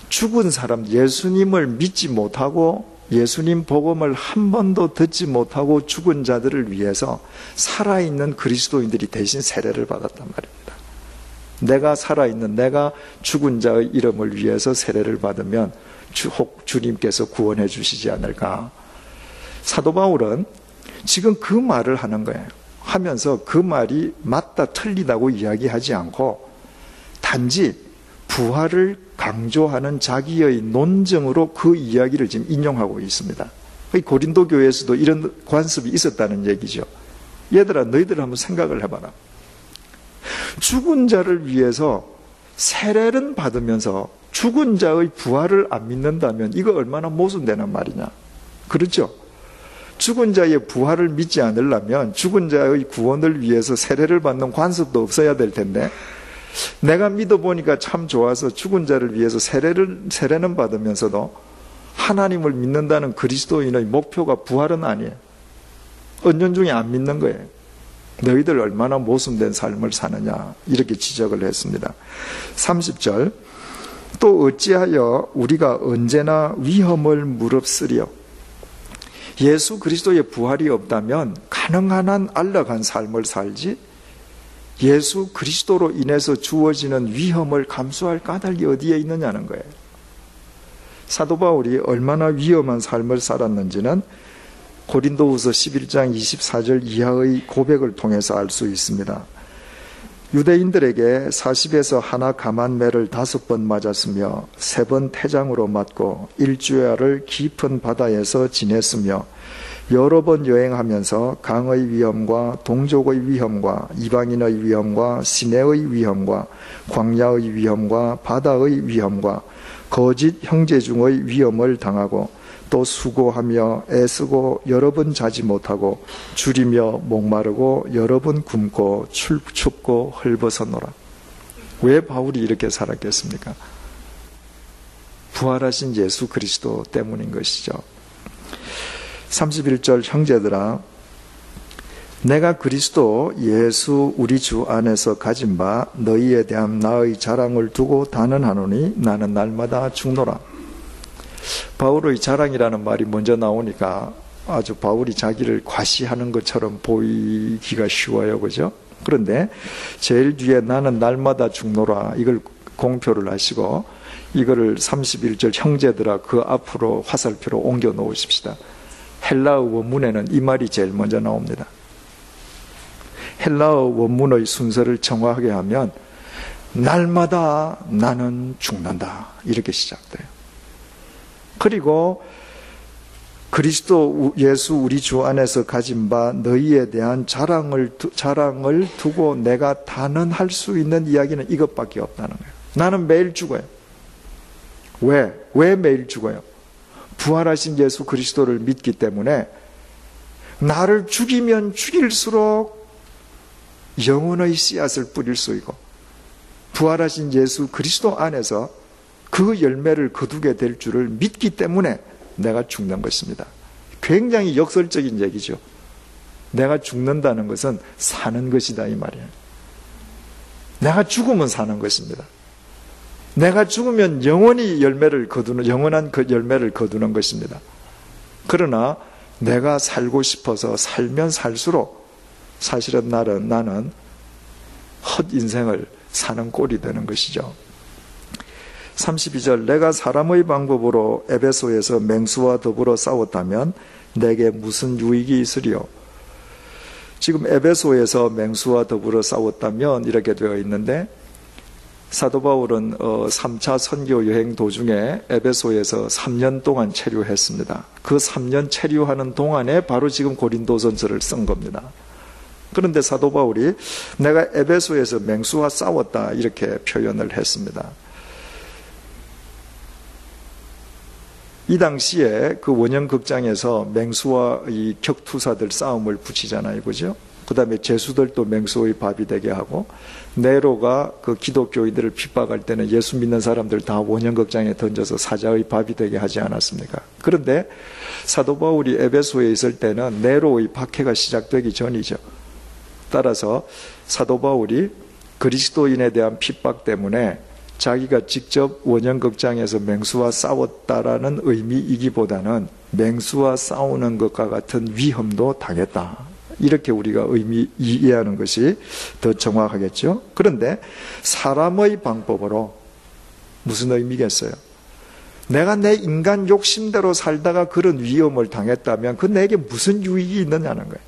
죽은 사람, 예수님을 믿지 못하고 예수님 복음을 한 번도 듣지 못하고 죽은 자들을 위해서 살아있는 그리스도인들이 대신 세례를 받았단 말입니다. 내가 살아있는, 내가 죽은 자의 이름을 위해서 세례를 받으면 혹 주님께서 구원해 주시지 않을까. 사도 바울은 지금 그 말을 하는 거예요. 하면서 그 말이 맞다 틀리다고 이야기하지 않고 단지 부활을 강조하는 자기의 논증으로 그 이야기를 지금 인용하고 있습니다. 고린도 교회에서도 이런 관습이 있었다는 얘기죠. 얘들아, 너희들 한번 생각을 해봐라. 죽은 자를 위해서 세례를 받으면서 죽은 자의 부활을 안 믿는다면 이거 얼마나 모순되는 말이냐. 그렇죠? 죽은 자의 부활을 믿지 않으려면 죽은 자의 구원을 위해서 세례를 받는 관습도 없어야 될 텐데, 내가 믿어보니까 참 좋아서 죽은 자를 위해서 세례는 받으면서도 하나님을 믿는다는 그리스도인의 목표가 부활은 아니에요. 은연중에 안 믿는 거예요. 너희들 얼마나 모순된 삶을 사느냐, 이렇게 지적을 했습니다. 30절, 또 어찌하여 우리가 언제나 위험을 무릅쓰리요. 예수 그리스도의 부활이 없다면 가능한 한 안락한 삶을 살지 예수 그리스도로 인해서 주어지는 위험을 감수할 까닭이 어디에 있느냐는 거예요. 사도 바울이 얼마나 위험한 삶을 살았는지는 고린도후서 11장 24절 이하의 고백을 통해서 알 수 있습니다. 유대인들에게 40에서 하나 감한매를 5번 맞았으며 3번 태장으로 맞고 1주야를 깊은 바다에서 지냈으며 여러 번 여행하면서 강의 위험과 동족의 위험과 이방인의 위험과 시내의 위험과 광야의 위험과 바다의 위험과 거짓 형제 중의 위험을 당하고 또 수고하며 애쓰고 여러 번 자지 못하고 줄이며 목마르고 여러 번 굶고 춥고 헐벗어노라. 왜 바울이 이렇게 살았겠습니까? 부활하신 예수 그리스도 때문인 것이죠. 31절, 형제들아, 내가 그리스도 예수 우리 주 안에서 가진 바 너희에 대한 나의 자랑을 두고 단언하노니 나는 날마다 죽노라. 바울의 자랑이라는 말이 먼저 나오니까 아주 바울이 자기를 과시하는 것처럼 보이기가 쉬워요, 그죠? 그런데 제일 뒤에 나는 날마다 죽노라, 이걸 공표를 하시고 이거를 31절 형제들아 그 앞으로 화살표로 옮겨 놓으십시다. 헬라어 원문에는 이 말이 제일 먼저 나옵니다. 헬라어 원문의 순서를 정확하게 하면 날마다 나는 죽는다, 이렇게 시작돼요. 그리고 그리스도 예수 우리 주 안에서 가진 바 너희에 대한 자랑을 두고 내가 단언할 수 있는 이야기는 이것밖에 없다는 거예요. 나는 매일 죽어요. 왜 매일 죽어요? 부활하신 예수 그리스도를 믿기 때문에 나를 죽이면 죽일수록 영혼의 씨앗을 뿌릴 수 있고 부활하신 예수 그리스도 안에서 그 열매를 거두게 될 줄을 믿기 때문에 내가 죽는 것입니다. 굉장히 역설적인 얘기죠. 내가 죽는다는 것은 사는 것이다 이 말이에요. 내가 죽으면 사는 것입니다. 내가 죽으면 영원한 열매를 거두는 것입니다. 그러나 내가 살고 싶어서 살면 살수록 사실은 나는 헛 인생을 사는 꼴이 되는 것이죠. 32절 내가 사람의 방법으로 에베소에서 맹수와 더불어 싸웠다면 내게 무슨 유익이 있으리요? 지금 에베소에서 맹수와 더불어 싸웠다면 이렇게 되어 있는데 사도 바울은 3차 선교 여행 도중에 에베소에서 3년 동안 체류했습니다. 그 3년 체류하는 동안에 바로 지금 고린도전서를 쓴 겁니다. 그런데 사도 바울이 내가 에베소에서 맹수와 싸웠다 이렇게 표현을 했습니다. 이 당시에 그 원형극장에서 맹수와 이 격투사들 싸움을 붙이잖아요. 그죠? 그 다음에 죄수들도 맹수의 밥이 되게 하고 네로가 그 기독교인들을 핍박할 때는 예수 믿는 사람들 다 원형극장에 던져서 사자의 밥이 되게 하지 않았습니까? 그런데 사도 바울이 에베소에 있을 때는 네로의 박해가 시작되기 전이죠. 따라서 사도 바울이 그리스도인에 대한 핍박 때문에 자기가 직접 원형극장에서 맹수와 싸웠다라는 의미이기보다는 맹수와 싸우는 것과 같은 위험도 당했다. 이렇게 우리가 이해하는 것이 더 정확하겠죠. 그런데 사람의 방법으로 무슨 의미겠어요? 내가 내 인간 욕심대로 살다가 그런 위험을 당했다면 그 내게 무슨 유익이 있느냐는 거예요.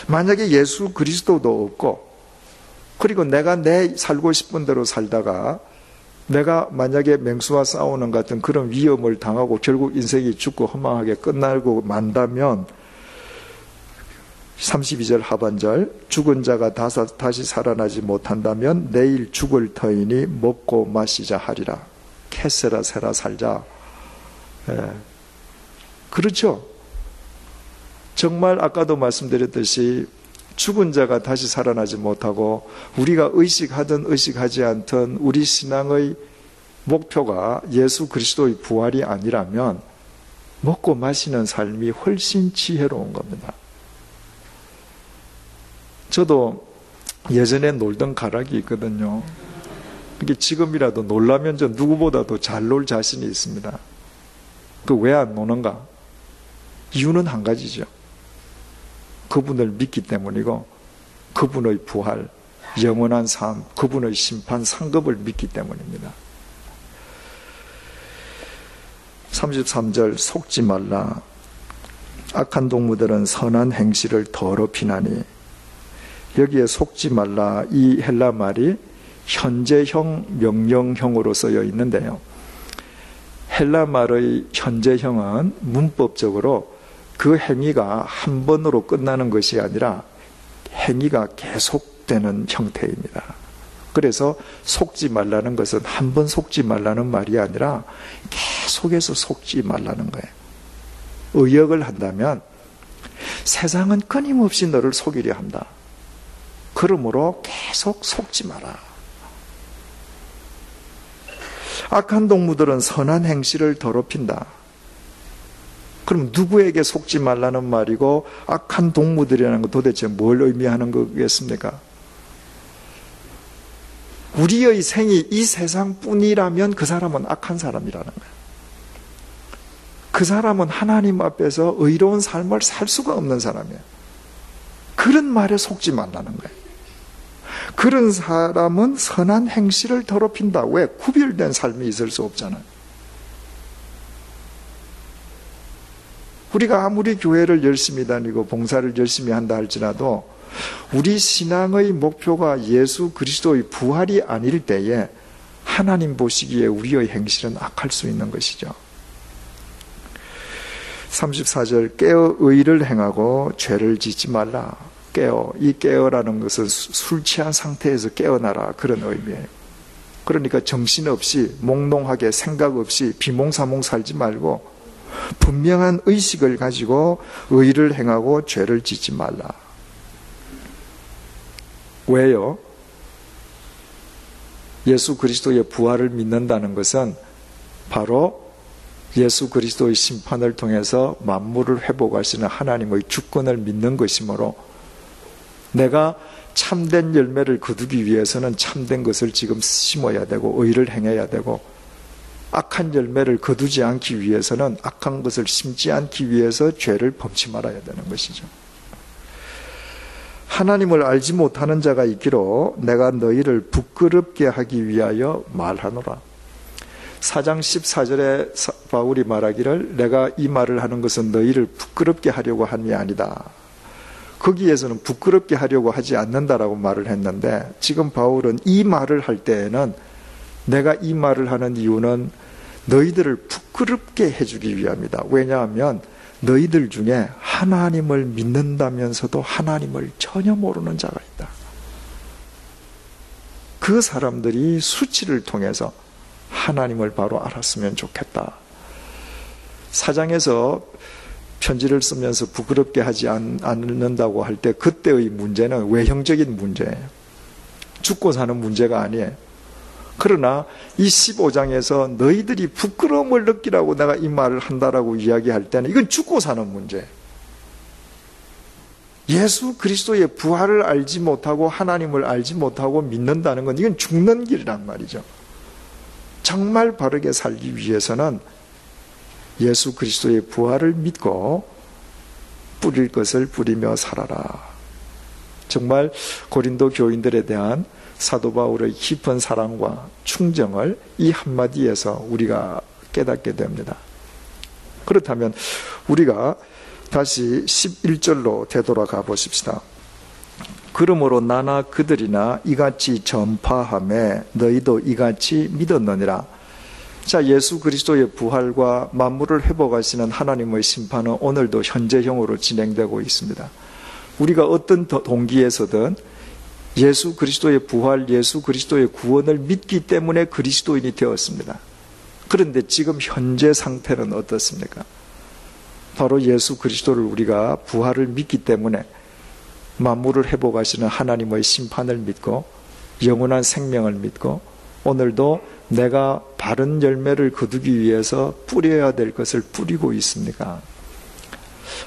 만약에 예수 그리스도도 없고 그리고 내가 내 살고 싶은 대로 살다가 내가 만약에 맹수와 싸우는 같은 그런 위험을 당하고 결국 인생이 죽고 허망하게 끝나고 만다면 32절 하반절 죽은 자가 다시 살아나지 못한다면 내일 죽을 터이니 먹고 마시자 하리라. 캐세라 세라 살자. 그렇죠. 정말 아까도 말씀드렸듯이 죽은 자가 다시 살아나지 못하고 우리가 의식하든 의식하지 않든 우리 신앙의 목표가 예수 그리스도의 부활이 아니라면 먹고 마시는 삶이 훨씬 지혜로운 겁니다. 저도 예전에 놀던 가락이 있거든요. 이게 지금이라도 놀라면 저 누구보다도 잘 놀 자신이 있습니다. 그 왜 안 노는가? 이유는 한 가지죠. 그분을 믿기 때문이고 그분의 부활, 영원한 삶, 그분의 심판, 상급을 믿기 때문입니다. 33절 속지 말라. 악한 동무들은 선한 행실을 더럽히나니. 여기에 속지 말라 이 헬라 말이 현재형, 명령형으로 쓰여 있는데요. 헬라 말의 현재형은 문법적으로 그 행위가 한 번으로 끝나는 것이 아니라 행위가 계속되는 형태입니다. 그래서 속지 말라는 것은 한 번 속지 말라는 말이 아니라 계속해서 속지 말라는 거예요. 의역을 한다면 세상은 끊임없이 너를 속이려 한다. 그러므로 계속 속지 마라. 악한 동무들은 선한 행실을 더럽힌다. 그럼 누구에게 속지 말라는 말이고 악한 동무들이라는 건 도대체 뭘 의미하는 거겠습니까? 우리의 생이 이 세상뿐이라면 그 사람은 악한 사람이라는 거예요. 그 사람은 하나님 앞에서 의로운 삶을 살 수가 없는 사람이에요. 그런 말에 속지 말라는 거예요. 그런 사람은 선한 행실을 더럽힌다. 왜? 구별된 삶이 있을 수 없잖아요. 우리가 아무리 교회를 열심히 다니고 봉사를 열심히 한다 할지라도 우리 신앙의 목표가 예수 그리스도의 부활이 아닐 때에 하나님 보시기에 우리의 행실은 악할 수 있는 것이죠. 34절 깨어 의를 행하고 죄를 짓지 말라. 깨어, 이 깨어라는 것은 술 취한 상태에서 깨어나라 그런 의미예요. 그러니까 정신없이 몽롱하게 생각 없이 비몽사몽 살지 말고 분명한 의식을 가지고 의를 행하고 죄를 짓지 말라. 왜요? 예수 그리스도의 부활을 믿는다는 것은 바로 예수 그리스도의 심판을 통해서 만물을 회복하시는 하나님의 주권을 믿는 것이므로 내가 참된 열매를 거두기 위해서는 참된 것을 지금 심어야 되고 의를 행해야 되고, 악한 열매를 거두지 않기 위해서는 악한 것을 심지 않기 위해서 죄를 범치 말아야 되는 것이죠. 하나님을 알지 못하는 자가 있기로 내가 너희를 부끄럽게 하기 위하여 말하노라. 4장 14절에 바울이 말하기를 내가 이 말을 하는 것은 너희를 부끄럽게 하려고 함이 아니다. 거기에서는 부끄럽게 하려고 하지 않는다라고 말을 했는데, 지금 바울은 이 말을 할 때에는 내가 이 말을 하는 이유는 너희들을 부끄럽게 해주기 위함이다. 왜냐하면 너희들 중에 하나님을 믿는다면서도 하나님을 전혀 모르는 자가 있다. 그 사람들이 수치를 통해서 하나님을 바로 알았으면 좋겠다. 사장에서 편지를 쓰면서 부끄럽게 하지 않는다고 할 때 그때의 문제는 외형적인 문제예요. 죽고 사는 문제가 아니에요. 그러나 이 15장에서 너희들이 부끄러움을 느끼라고 내가 이 말을 한다라고 이야기할 때는 이건 죽고 사는 문제예요. 예수 그리스도의 부활을 알지 못하고 하나님을 알지 못하고 믿는다는 건 이건 죽는 길이란 말이죠. 정말 바르게 살기 위해서는 예수 그리스도의 부활을 믿고 뿌릴 것을 뿌리며 살아라. 정말 고린도 교인들에 대한 사도 바울의 깊은 사랑과 충정을 이 한마디에서 우리가 깨닫게 됩니다. 그렇다면 우리가 다시 11절로 되돌아가 보십시다. 그러므로 나나 그들이나 이같이 전파하매 너희도 이같이 믿었느니라. 자, 예수 그리스도의 부활과 만물을 회복하시는 하나님의 심판은 오늘도 현재형으로 진행되고 있습니다. 우리가 어떤 동기에서든 예수 그리스도의 부활, 예수 그리스도의 구원을 믿기 때문에 그리스도인이 되었습니다. 그런데 지금 현재 상태는 어떻습니까? 바로 예수 그리스도를 우리가 부활을 믿기 때문에 만물을 회복하시는 하나님의 심판을 믿고 영원한 생명을 믿고 오늘도 내가 바른 열매를 거두기 위해서 뿌려야 될 것을 뿌리고 있습니까?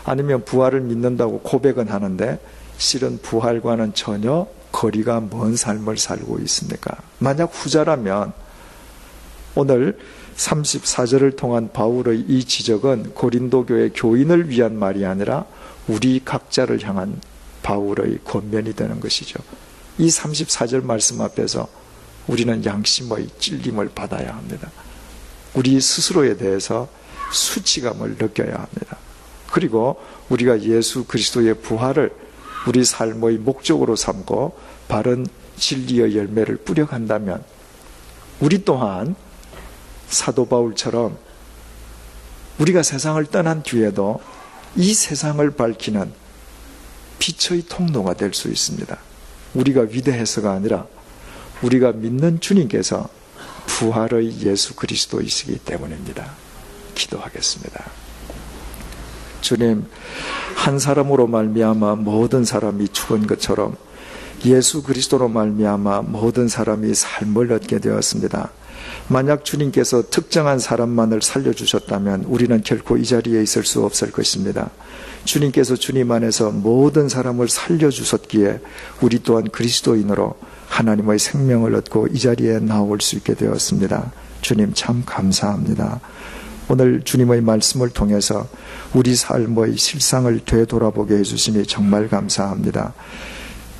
아니면 부활을 믿는다고 고백은 하는데 실은 부활과는 전혀 거리가 먼 삶을 살고 있습니까? 만약 후자라면 오늘 34절을 통한 바울의 이 지적은 고린도 교회 교인을 위한 말이 아니라 우리 각자를 향한 바울의 권면이 되는 것이죠. 이 34절 말씀 앞에서 우리는 양심의 찔림을 받아야 합니다. 우리 스스로에 대해서 수치감을 느껴야 합니다. 그리고 우리가 예수 그리스도의 부활을 우리 삶의 목적으로 삼고 바른 진리의 열매를 뿌려간다면 우리 또한 사도 바울처럼 우리가 세상을 떠난 뒤에도 이 세상을 밝히는 빛의 통로가 될 수 있습니다. 우리가 위대해서가 아니라 우리가 믿는 주님께서 부활의 예수 그리스도이시기 때문입니다. 기도하겠습니다. 주님, 한 사람으로 말미암아 모든 사람이 죽은 것처럼 예수 그리스도로 말미암아 모든 사람이 삶을 얻게 되었습니다. 만약 주님께서 특정한 사람만을 살려주셨다면 우리는 결코 이 자리에 있을 수 없을 것입니다. 주님께서 주님 안에서 모든 사람을 살려주셨기에 우리 또한 그리스도인으로 하나님의 생명을 얻고 이 자리에 나올 수 있게 되었습니다. 주님 참 감사합니다. 오늘 주님의 말씀을 통해서 우리 삶의 실상을 되돌아보게 해주시니 정말 감사합니다.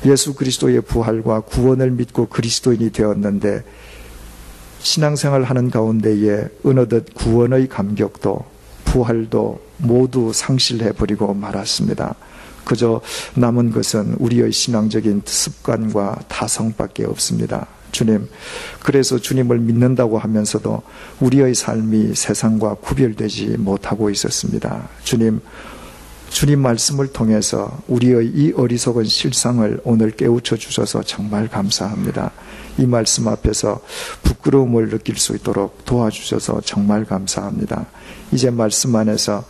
예수 그리스도의 부활과 구원을 믿고 그리스도인이 되었는데 신앙생활 하는 가운데에 어느덧 구원의 감격도 부활도 모두 상실해버리고 말았습니다. 그저 남은 것은 우리의 신앙적인 습관과 타성밖에 없습니다. 주님, 그래서 주님을 믿는다고 하면서도 우리의 삶이 세상과 구별되지 못하고 있었습니다. 주님 말씀을 통해서 우리의 이 어리석은 실상을 오늘 깨우쳐 주셔서 정말 감사합니다. 이 말씀 앞에서 부끄러움을 느낄 수 있도록 도와주셔서 정말 감사합니다. 이제 말씀 안에서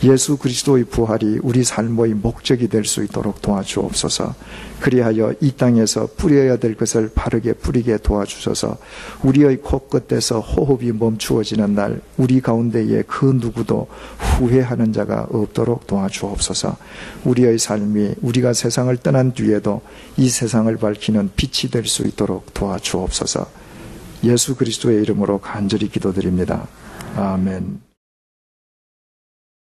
예수 그리스도의 부활이 우리 삶의 목적이 될 수 있도록 도와주옵소서. 그리하여 이 땅에서 뿌려야 될 것을 바르게 뿌리게 도와주셔서 우리의 코끝에서 호흡이 멈추어지는 날 우리 가운데에 그 누구도 후회하는 자가 없도록 도와주옵소서. 우리의 삶이 우리가 세상을 떠난 뒤에도 이 세상을 밝히는 빛이 될 수 있도록 도와주옵소서. 예수 그리스도의 이름으로 간절히 기도드립니다. 아멘.